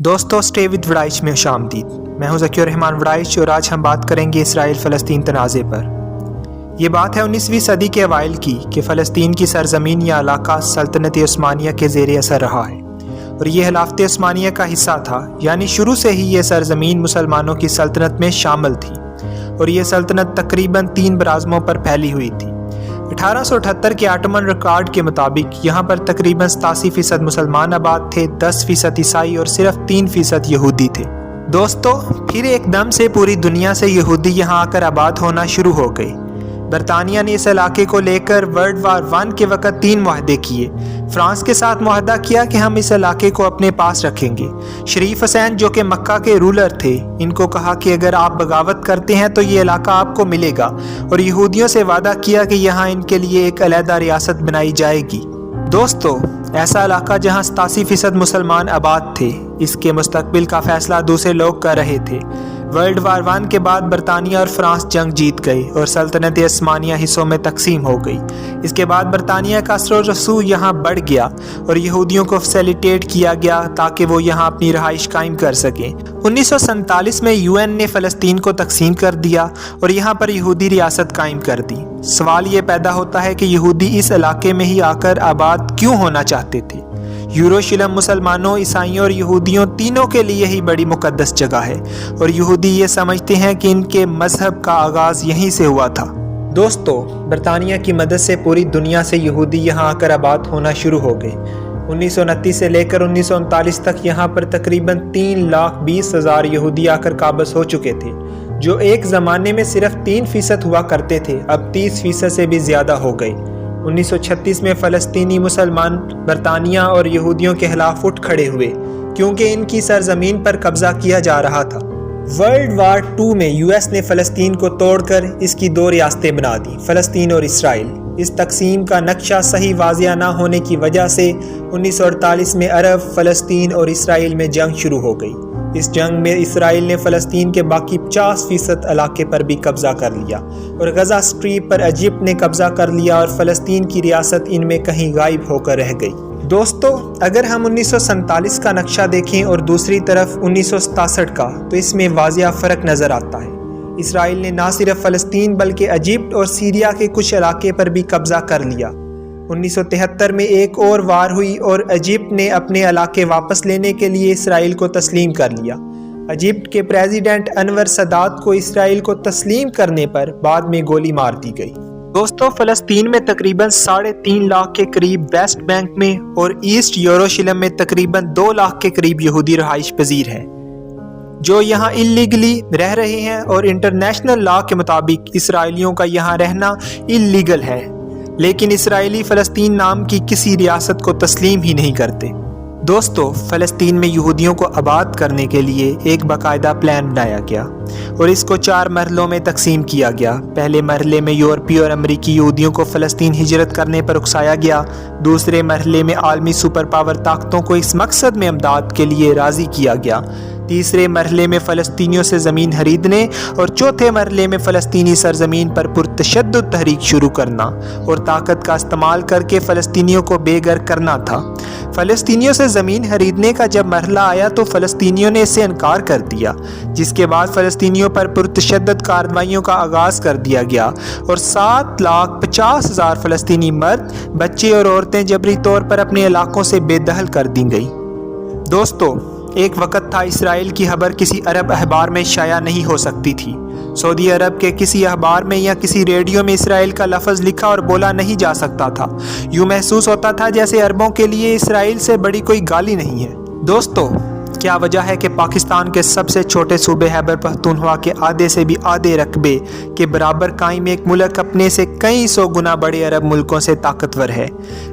دوستو stay with Warraich میں خوش آمدید۔ میں ہوں ذکی الرحمان وڑائچ اور آج ہم بات کریں گے اسرائیل فلسطین تنازع پر۔ یہ بات ہے 19ویں صدی کے اوائل کی کہ فلسطین کی سرزمین یا علاقہ سلطنت عثمانیہ کے زیر اثر رہا ہے اور یہ خلافت عثمانیہ کا حصہ تھا، یعنی شروع سے ہی یہ سرزمین مسلمانوں کی سلطنت میں شامل تھی اور یہ سلطنت تقریباً 3 براعظموں پر پھیلی ہوئی تھی۔ 1878 کے آٹمن ریکارڈ کے مطابق یہاں پر تقریباً 87% مسلمان آباد تھے، 10% عیسائی اور صرف 3% یہودی تھے۔ دوستو پھر ایک دم سے پوری دنیا سے یہودی یہاں آ کر آباد ہونا شروع ہو گئے۔ برطانیہ نے اس علاقے کو لے کر ورلڈ وار 1 کے وقت 3 معاہدے کیے۔ فرانس کے ساتھ معاہدہ کیا کہ ہم اس علاقے کو اپنے پاس رکھیں گے۔ شریف حسین جو کہ مکہ کے رولر تھے، ان کو کہا کہ اگر آپ بغاوت کرتے ہیں تو یہ علاقہ آپ کو ملے گا، اور یہودیوں سے وعدہ کیا کہ یہاں ان کے لیے ایک علیحدہ ریاست بنائی جائے گی۔ دوستو ایسا علاقہ جہاں 87% مسلمان آباد تھے، اس کے مستقبل کا فیصلہ دوسرے لوگ کر رہے تھے۔ ورلڈ وار 1 کے بعد برطانیہ اور فرانس جنگ جیت گئے اور سلطنت عثمانیہ حصوں میں تقسیم ہو گئی۔ اس کے بعد برطانیہ کا اثر و رسوخ یہاں بڑھ گیا اور یہودیوں کو فیسیلیٹیٹ کیا گیا تاکہ وہ یہاں اپنی رہائش قائم کر سکیں۔ 1947 میں UN نے فلسطین کو تقسیم کر دیا اور یہاں پر یہودی ریاست قائم کر دی۔ سوال یہ پیدا ہوتا ہے کہ یہودی اس علاقے میں ہی آ کر آباد کیوں ہونا چاہتے تھے؟ یروشلم مسلمانوں، عیسائیوں اور یہودیوں تینوں کے لیے ہی بڑی مقدس جگہ ہے اور یہودی یہ سمجھتے ہیں کہ ان کے مذہب کا آغاز یہیں سے ہوا تھا۔ دوستو برطانیہ کی مدد سے پوری دنیا سے یہودی یہاں آ کر آباد ہونا شروع ہو گئے۔ 1929 سے لے کر 1939 تک یہاں پر تقریباً 3,20,000 یہودی آ کر قابض ہو چکے تھے، جو ایک زمانے میں صرف 3% ہوا کرتے تھے، اب 30% سے بھی زیادہ ہو گئے۔ 1936 میں فلسطینی مسلمان برطانیہ اور یہودیوں کے خلاف اٹھ کھڑے ہوئے کیونکہ ان کی سرزمین پر قبضہ کیا جا رہا تھا۔ ورلڈ وار 2 میں US نے فلسطین کو توڑ کر اس کی 2 ریاستیں بنا دیں، فلسطین اور اسرائیل۔ اس تقسیم کا نقشہ صحیح واضح نہ ہونے کی وجہ سے 1948 میں عرب، فلسطین اور اسرائیل میں جنگ شروع ہو گئی۔ اس جنگ میں اسرائیل نے فلسطین کے باقی 50% علاقے پر بھی قبضہ کر لیا اور غزہ اسٹریپ پر ایجپٹ نے قبضہ کر لیا اور فلسطین کی ریاست ان میں کہیں غائب ہو کر رہ گئی۔ دوستو اگر ہم 1947 کا نقشہ دیکھیں اور دوسری طرف 1967 کا، تو اس میں واضح فرق نظر آتا ہے۔ اسرائیل نے نہ صرف فلسطین بلکہ ایجپٹ اور سیریا کے کچھ علاقے پر بھی قبضہ کر لیا۔ 1973 میں ایک اور وار ہوئی اور ایجپٹ نے اپنے علاقے واپس لینے کے لیے اسرائیل کو تسلیم کر لیا۔ ایجپٹ کے پریزیڈنٹ انور سادات کو اسرائیل کو تسلیم کرنے پر بعد میں گولی مار دی گئی۔ دوستو فلسطین میں تقریباً 3.5 لاکھ کے قریب ویسٹ بینک میں اور ایسٹ یروشلم میں تقریباً 2 لاکھ کے قریب یہودی رہائش پذیر ہیں جو یہاں اللیگلی رہ رہے ہیں، اور انٹرنیشنل لا کے مطابق اسرائیلیوں کا یہاں رہنا اللیگل ہے، لیکن اسرائیلی فلسطین نام کی کسی ریاست کو تسلیم ہی نہیں کرتے۔ دوستو فلسطین میں یہودیوں کو آباد کرنے کے لیے ایک باقاعدہ پلان بنایا گیا اور اس کو 4 مرحلوں میں تقسیم کیا گیا۔ پہلے مرحلے میں یورپی اور امریکی یہودیوں کو فلسطین ہجرت کرنے پر اکسایا گیا۔ دوسرے مرحلے میں عالمی سپر پاور طاقتوں کو اس مقصد میں امداد کے لیے راضی کیا گیا۔ تیسرے مرحلے میں فلسطینیوں سے زمین خریدنے اور چوتھے مرحلے میں فلسطینی سرزمین پر پرتشدد تحریک شروع کرنا اور طاقت کا استعمال کر کے فلسطینیوں کو بے گھر کرنا تھا۔ فلسطینیوں سے زمین خریدنے کا جب مرحلہ آیا تو فلسطینیوں نے اس سے انکار کر دیا، جس کے بعد فلسطینیوں پر پرتشدد کارروائیوں کا آغاز کر دیا گیا اور 7,50,000 فلسطینی مرد، بچے اور عورتیں جبری طور پر اپنے علاقوں سے بے دخل کر دی گئی۔ دوستو ایک وقت تھا اسرائیل کی خبر کسی عرب اخبار میں شائع نہیں ہو سکتی تھی۔ سعودی عرب کے کسی اخبار میں یا کسی ریڈیو میں اسرائیل کا لفظ لکھا اور بولا نہیں جا سکتا تھا۔ یوں محسوس ہوتا تھا جیسے عربوں کے لیے اسرائیل سے بڑی کوئی گالی نہیں ہے۔ دوستو کیا وجہ ہے کہ پاکستان کے سب سے چھوٹے صوبے خیبر پختونخوا کے آدھے سے بھی آدھے رقبے کے برابر قائم ایک ملک اپنے سے کئی 100 گنا بڑے عرب ملکوں سے طاقتور ہے؟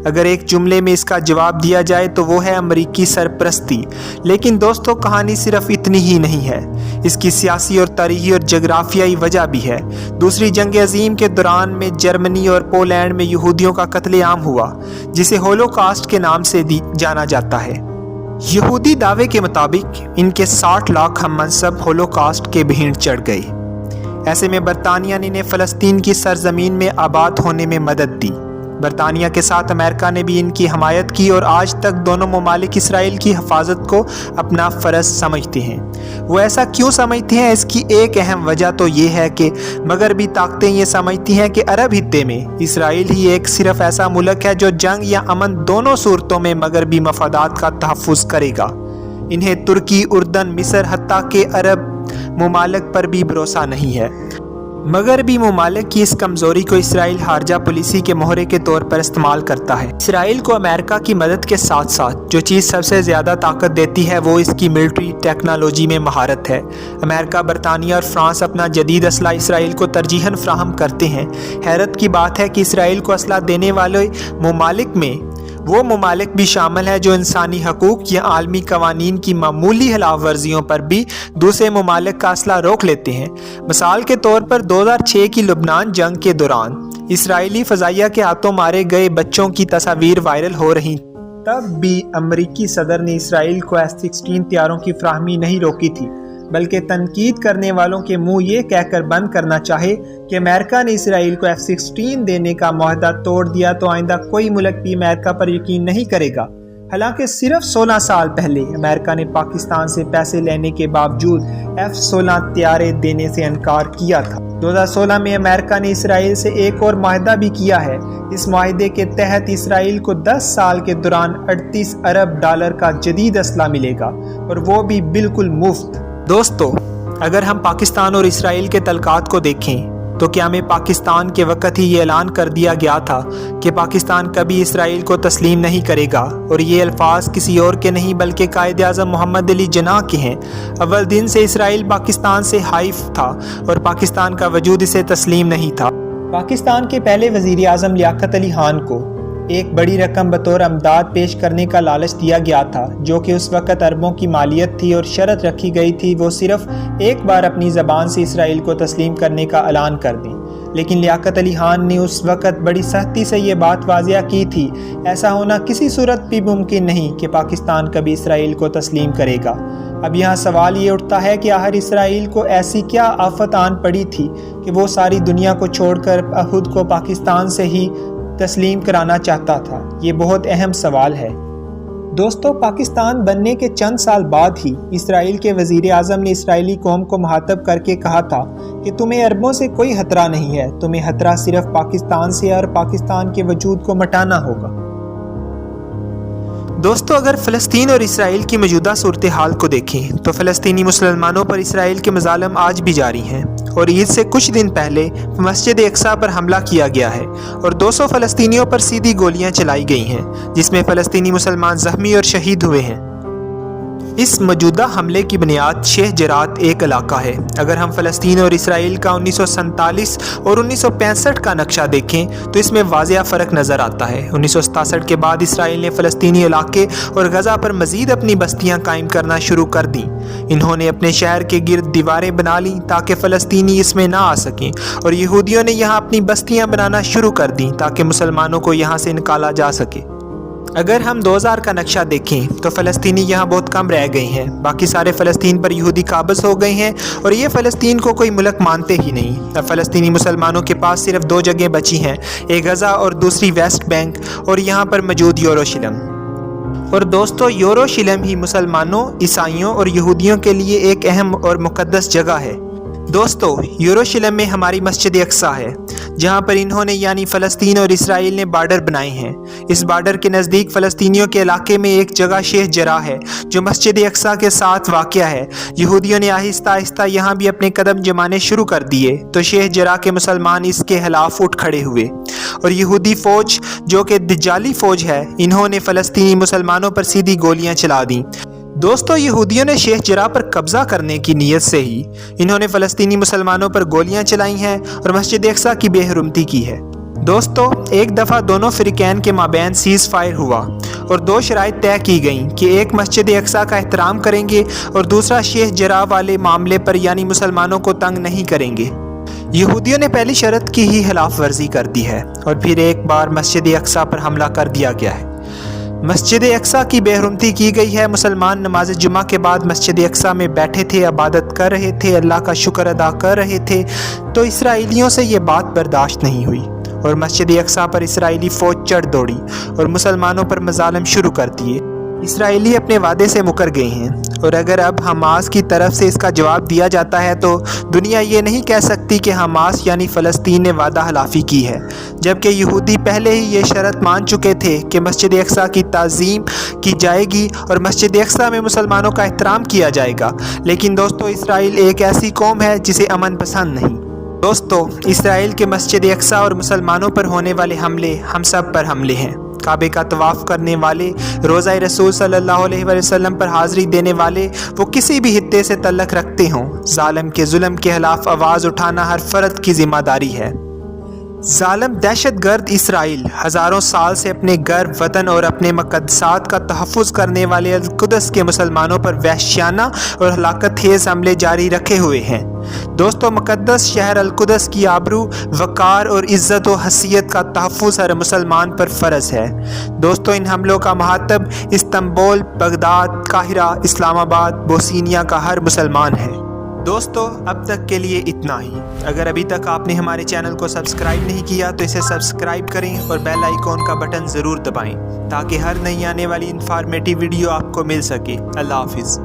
اگر ایک جملے میں اس کا جواب دیا جائے تو وہ ہے امریکی سرپرستی۔ لیکن دوستو کہانی صرف اتنی ہی نہیں ہے، اس کی سیاسی اور تاریخی اور جغرافیائی وجہ بھی ہے۔ دوسری جنگ عظیم کے دوران میں جرمنی اور پولینڈ میں یہودیوں کا قتل عام ہوا، جسے ہولوکاسٹ کے نام سے جانا جاتا ہے۔ یہودی دعوے کے مطابق ان کے 60 لاکھ ہم منصب ہولوکاسٹ کے بھینٹ چڑھ گئے۔ ایسے میں برطانیہ نے فلسطین کی سرزمین میں آباد ہونے میں مدد دی۔ برطانیہ کے ساتھ امریکہ نے بھی ان کی حمایت کی اور آج تک دونوں ممالک اسرائیل کی حفاظت کو اپنا فرض سمجھتے ہیں۔ وہ ایسا کیوں سمجھتے ہیں؟ اس کی ایک اہم وجہ تو یہ ہے کہ مغربی طاقتیں یہ سمجھتی ہیں کہ عرب خطے میں اسرائیل ہی ایک صرف ایسا ملک ہے جو جنگ یا امن دونوں صورتوں میں مغربی مفادات کا تحفظ کرے گا۔ انہیں ترکی، اردن، مصر حتیٰ کہ عرب ممالک پر بھی بھروسہ نہیں ہے۔ مغربی ممالک کی اس کمزوری کو اسرائیل خارجہ پالیسی کے مہرے کے طور پر استعمال کرتا ہے۔ اسرائیل کو امریکہ کی مدد کے ساتھ ساتھ جو چیز سب سے زیادہ طاقت دیتی ہے وہ اس کی ملٹری ٹیکنالوجی میں مہارت ہے۔ امریکہ، برطانیہ اور فرانس اپنا جدید اسلحہ اسرائیل کو ترجیحاً فراہم کرتے ہیں۔ حیرت کی بات ہے کہ اسرائیل کو اسلحہ دینے والے ممالک میں وہ ممالک بھی شامل ہیں جو انسانی حقوق یا عالمی قوانین کی معمولی خلاف ورزیوں پر بھی دوسرے ممالک کا اسلحہ روک لیتے ہیں۔ مثال کے طور پر 2006 کی لبنان جنگ کے دوران اسرائیلی فضائیہ کے ہاتھوں مارے گئے بچوں کی تصاویر وائرل ہو رہی تب بھی امریکی صدر نے اسرائیل کو F-16 طیاروں کی فراہمی نہیں روکی تھی، بلکہ تنقید کرنے والوں کے منہ یہ کہہ کر بند کرنا چاہے کہ امریکہ نے اسرائیل کو F-16 دینے کا معاہدہ توڑ دیا تو آئندہ کوئی ملک بھی امریکہ پر یقین نہیں کرے گا۔ حالانکہ صرف 16 سال پہلے امریکہ نے پاکستان سے پیسے لینے کے باوجود F-16 طیارے دینے سے انکار کیا تھا۔ 2016 میں امریکہ نے اسرائیل سے ایک اور معاہدہ بھی کیا ہے۔ اس معاہدے کے تحت اسرائیل کو 10 سال کے دوران 38 ارب ڈالر کا جدید اسلحہ ملے گا، اور وہ بھی بالکل مفت۔ دوستو، اگر ہم پاکستان اور اسرائیل کے تعلقات کو دیکھیں تو قیام پاکستان کے وقت ہی یہ اعلان کر دیا گیا تھا کہ پاکستان کبھی اسرائیل کو تسلیم نہیں کرے گا، اور یہ الفاظ کسی اور کے نہیں بلکہ قائد اعظم محمد علی جناح کے ہیں۔ اول دن سے اسرائیل پاکستان سے حائف تھا اور پاکستان کا وجود اسے تسلیم نہیں تھا۔ پاکستان کے پہلے وزیر اعظم لیاقت علی خان کو ایک بڑی رقم بطور امداد پیش کرنے کا لالچ دیا گیا تھا، جو کہ اس وقت اربوں کی مالیت تھی، اور شرط رکھی گئی تھی وہ صرف ایک بار اپنی زبان سے اسرائیل کو تسلیم کرنے کا اعلان کر دیں۔ لیکن لیاقت علی خان نے اس وقت بڑی سختی سے یہ بات واضح کی تھی، ایسا ہونا کسی صورت بھی ممکن نہیں کہ پاکستان کبھی اسرائیل کو تسلیم کرے گا۔ اب یہاں سوال یہ اٹھتا ہے کہ آخر اسرائیل کو ایسی کیا آفت آن پڑی تھی کہ وہ ساری دنیا کو چھوڑ کر خود کو پاکستان سے ہی تسلیم کرانا چاہتا تھا؟ یہ بہت اہم سوال ہے۔ دوستو، پاکستان بننے کے چند سال بعد ہی اسرائیل کے وزیر اعظم نے اسرائیلی قوم کو مخاطب کر کے کہا تھا کہ تمہیں عربوں سے کوئی خطرہ نہیں ہے، تمہیں خطرہ صرف پاکستان سے اور پاکستان کے وجود کو مٹانا ہوگا۔ دوستو، اگر فلسطین اور اسرائیل کی موجودہ صورتحال کو دیکھیں تو فلسطینی مسلمانوں پر اسرائیل کے مظالم آج بھی جاری ہیں، اور عید سے کچھ دن پہلے مسجد اقصیٰ پر حملہ کیا گیا ہے اور 200 فلسطینیوں پر سیدھی گولیاں چلائی گئی ہیں، جس میں فلسطینی مسلمان زخمی اور شہید ہوئے ہیں۔ اس موجودہ حملے کی بنیاد شیخ جرات ایک علاقہ ہے۔ اگر ہم فلسطین اور اسرائیل کا 1947 اور 1965 کا نقشہ دیکھیں تو اس میں واضح فرق نظر آتا ہے۔ 1967 کے بعد اسرائیل نے فلسطینی علاقے اور غزہ پر مزید اپنی بستیاں قائم کرنا شروع کر دیں۔ انہوں نے اپنے شہر کے گرد دیواریں بنا لیں تاکہ فلسطینی اس میں نہ آ سکیں، اور یہودیوں نے یہاں اپنی بستیاں بنانا شروع کر دیں تاکہ مسلمانوں کو یہاں سے نکالا جا سکے۔ اگر ہم 2000 کا نقشہ دیکھیں تو فلسطینی یہاں بہت کم رہ گئے ہیں، باقی سارے فلسطین پر یہودی قابض ہو گئے ہیں، اور یہ فلسطین کو کوئی ملک مانتے ہی نہیں۔ اب فلسطینی مسلمانوں کے پاس صرف 2 جگہیں بچی ہیں، ایک غزہ اور دوسری ویسٹ بینک، اور یہاں پر موجود یروشلم۔ اور دوستو، یروشلم ہی مسلمانوں، عیسائیوں اور یہودیوں کے لیے ایک اہم اور مقدس جگہ ہے۔ دوستو، یروشلم میں ہماری مسجد اقصیٰ ہے، جہاں پر انہوں نے یعنی فلسطین اور اسرائیل نے بارڈر بنائے ہیں۔ اس بارڈر کے نزدیک فلسطینیوں کے علاقے میں ایک جگہ شیخ جرا ہے جو مسجد اقصیٰ کے ساتھ واقع ہے۔ یہودیوں نے آہستہ آہستہ یہاں بھی اپنے قدم جمانے شروع کر دیے تو شیخ جرا کے مسلمان اس کے خلاف اٹھ کھڑے ہوئے، اور یہودی فوج جو کہ دجالی فوج ہے، انہوں نے فلسطینی مسلمانوں پر سیدھی گولیاں چلا دیں۔ دوستو، یہودیوں نے شیخ جرا پر قبضہ کرنے کی نیت سے ہی انہوں نے فلسطینی مسلمانوں پر گولیاں چلائی ہیں اور مسجد اقصیٰ کی بے حرمتی کی ہے۔ دوستو، ایک دفعہ دونوں فریقین کے مابین سیز فائر ہوا اور 2 شرائط طے کی گئیں کہ ایک مسجد اقصیٰ کا احترام کریں گے اور دوسرا شیخ جرا والے معاملے پر یعنی مسلمانوں کو تنگ نہیں کریں گے۔ یہودیوں نے پہلی شرط کی ہی خلاف ورزی کر دی ہے اور پھر ایک بار مسجد اقصیٰ پر حملہ کر دیا گیا ہے۔ مسجد اقصیٰ کی بے حرمتی کی گئی ہے۔ مسلمان نماز جمعہ کے بعد مسجد اقصیٰ میں بیٹھے تھے، عبادت کر رہے تھے، اللہ کا شکر ادا کر رہے تھے، تو اسرائیلیوں سے یہ بات برداشت نہیں ہوئی اور مسجد اقصی پر اسرائیلی فوج چڑھ دوڑی اور مسلمانوں پر مظالم شروع کر دیے۔ اسرائیلی اپنے وعدے سے مکر گئے ہیں، اور اگر اب حماس کی طرف سے اس کا جواب دیا جاتا ہے تو دنیا یہ نہیں کہہ سکتی کہ حماس یعنی فلسطین نے وعدہ خلافی کی ہے، جبکہ یہودی پہلے ہی یہ شرط مان چکے تھے کہ مسجد اقصی کی تعظیم کی جائے گی اور مسجد اقصی میں مسلمانوں کا احترام کیا جائے گا۔ لیکن دوستو، اسرائیل ایک ایسی قوم ہے جسے امن پسند نہیں۔ دوستو، اسرائیل کے مسجد اقصی اور مسلمانوں پر ہونے والے حملے ہم سب پر حملے ہیں۔ کعبے کا طواف کرنے والے، روضہ رسول صلی اللہ علیہ وسلم پر حاضری دینے والے، وہ کسی بھی خطے سے تعلق رکھتے ہوں، ظالم کے ظلم کے خلاف آواز اٹھانا ہر فرد کی ذمہ داری ہے۔ ظالم دہشت گرد اسرائیل ہزاروں سال سے اپنے گھر، وطن اور اپنے مقدسات کا تحفظ کرنے والے القدس کے مسلمانوں پر وحشیانہ اور ہلاکت خیز حملے جاری رکھے ہوئے ہیں۔ دوستو، مقدس شہر القدس کی آبرو، وقار اور عزت و حیثیت کا تحفظ ہر مسلمان پر فرض ہے۔ دوستو، ان حملوں کا مخاطب استنبول، بغداد، قاہرہ، اسلام آباد، بوسنیا کا ہر مسلمان ہے۔ دوستو، اب تک کے لیے اتنا ہی۔ اگر ابھی تک آپ نے ہمارے چینل کو سبسکرائب نہیں کیا تو اسے سبسکرائب کریں اور بیل آئیکن کا بٹن ضرور دبائیں تاکہ ہر نئی آنے والی انفارمیٹیو ویڈیو آپ کو مل سکے۔ اللہ حافظ۔